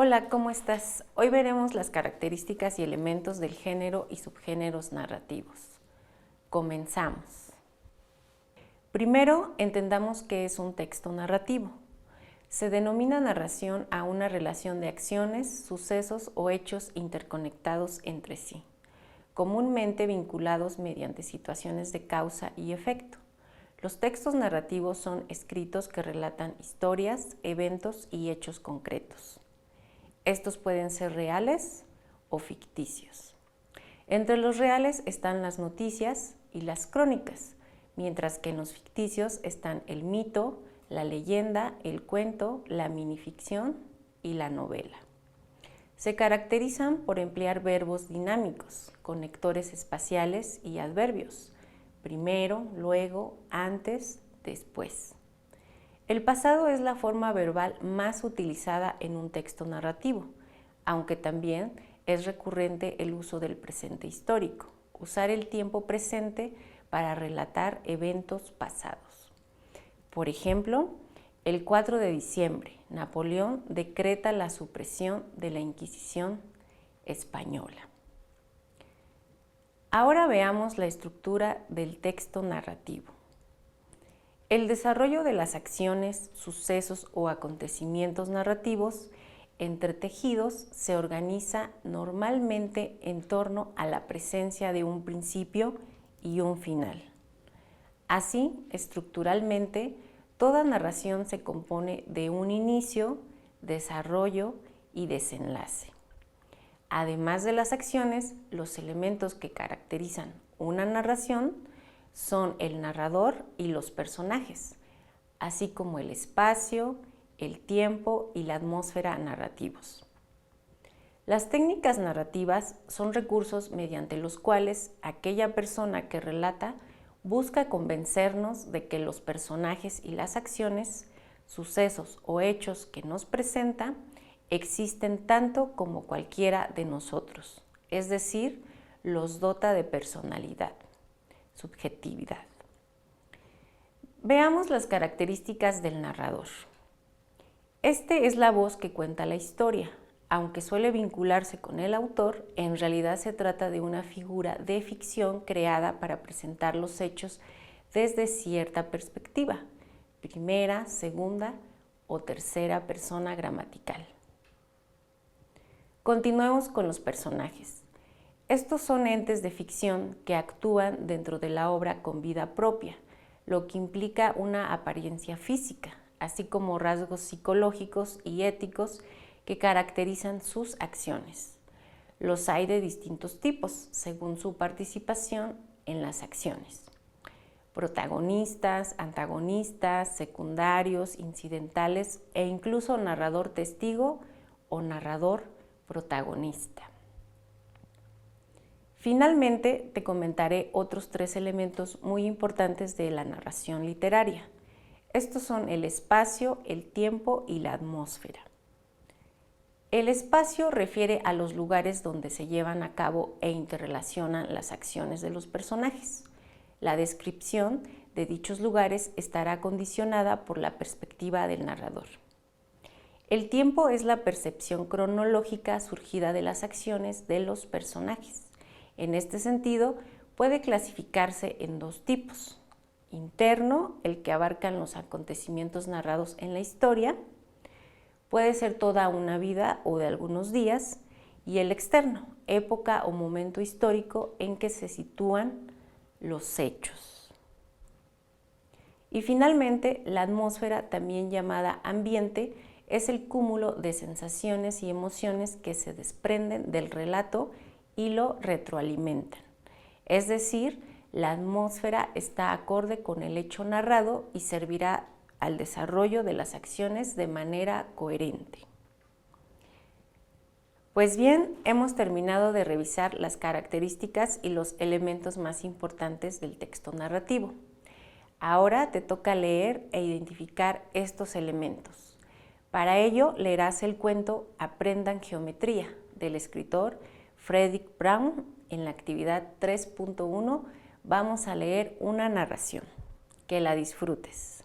Hola, ¿cómo estás? Hoy veremos las características y elementos del género y subgéneros narrativos. Comenzamos. Primero, entendamos qué es un texto narrativo. Se denomina narración a una relación de acciones, sucesos o hechos interconectados entre sí, comúnmente vinculados mediante situaciones de causa y efecto. Los textos narrativos son escritos que relatan historias, eventos y hechos concretos. Estos pueden ser reales o ficticios. Entre los reales están las noticias y las crónicas, mientras que en los ficticios están el mito, la leyenda, el cuento, la minificción y la novela. Se caracterizan por emplear verbos dinámicos, conectores espaciales y adverbios, primero, luego, antes, después. El pasado es la forma verbal más utilizada en un texto narrativo, aunque también es recurrente el uso del presente histórico, usar el tiempo presente para relatar eventos pasados. Por ejemplo, el 4 de diciembre, Napoleón decreta la supresión de la Inquisición española. Ahora veamos la estructura del texto narrativo. El desarrollo de las acciones, sucesos o acontecimientos narrativos entretejidos se organiza normalmente en torno a la presencia de un principio y un final. Así, estructuralmente, toda narración se compone de un inicio, desarrollo y desenlace. Además de las acciones, los elementos que caracterizan una narración son el narrador y los personajes, así como el espacio, el tiempo y la atmósfera narrativos. Las técnicas narrativas son recursos mediante los cuales aquella persona que relata busca convencernos de que los personajes y las acciones, sucesos o hechos que nos presenta existen tanto como cualquiera de nosotros, es decir, los dota de personalidad, subjetividad. Veamos las características del narrador. Este es la voz que cuenta la historia. Aunque suele vincularse con el autor, en realidad se trata de una figura de ficción creada para presentar los hechos desde cierta perspectiva, primera, segunda o tercera persona gramatical. Continuemos con los personajes. Estos son entes de ficción que actúan dentro de la obra con vida propia, lo que implica una apariencia física, así como rasgos psicológicos y éticos que caracterizan sus acciones. Los hay de distintos tipos, según su participación en las acciones. Protagonistas, antagonistas, secundarios, incidentales e incluso narrador testigo o narrador protagonista. Finalmente, te comentaré otros 3 elementos muy importantes de la narración literaria. Estos son el espacio, el tiempo y la atmósfera. El espacio refiere a los lugares donde se llevan a cabo e interrelacionan las acciones de los personajes. La descripción de dichos lugares estará condicionada por la perspectiva del narrador. El tiempo es la percepción cronológica surgida de las acciones de los personajes. En este sentido, puede clasificarse en 2 tipos. Interno, el que abarcan los acontecimientos narrados en la historia, puede ser toda una vida o de algunos días, y el externo, época o momento histórico en que se sitúan los hechos. Y finalmente, la atmósfera, también llamada ambiente, es el cúmulo de sensaciones y emociones que se desprenden del relato y lo retroalimentan. Es decir, la atmósfera está acorde con el hecho narrado y servirá al desarrollo de las acciones de manera coherente. Pues bien, hemos terminado de revisar las características y los elementos más importantes del texto narrativo. Ahora te toca leer e identificar estos elementos. Para ello, leerás el cuento Aprendan Geometría, del escritor Fredric Brown. En la actividad 3.1 vamos a leer una narración. Que la disfrutes.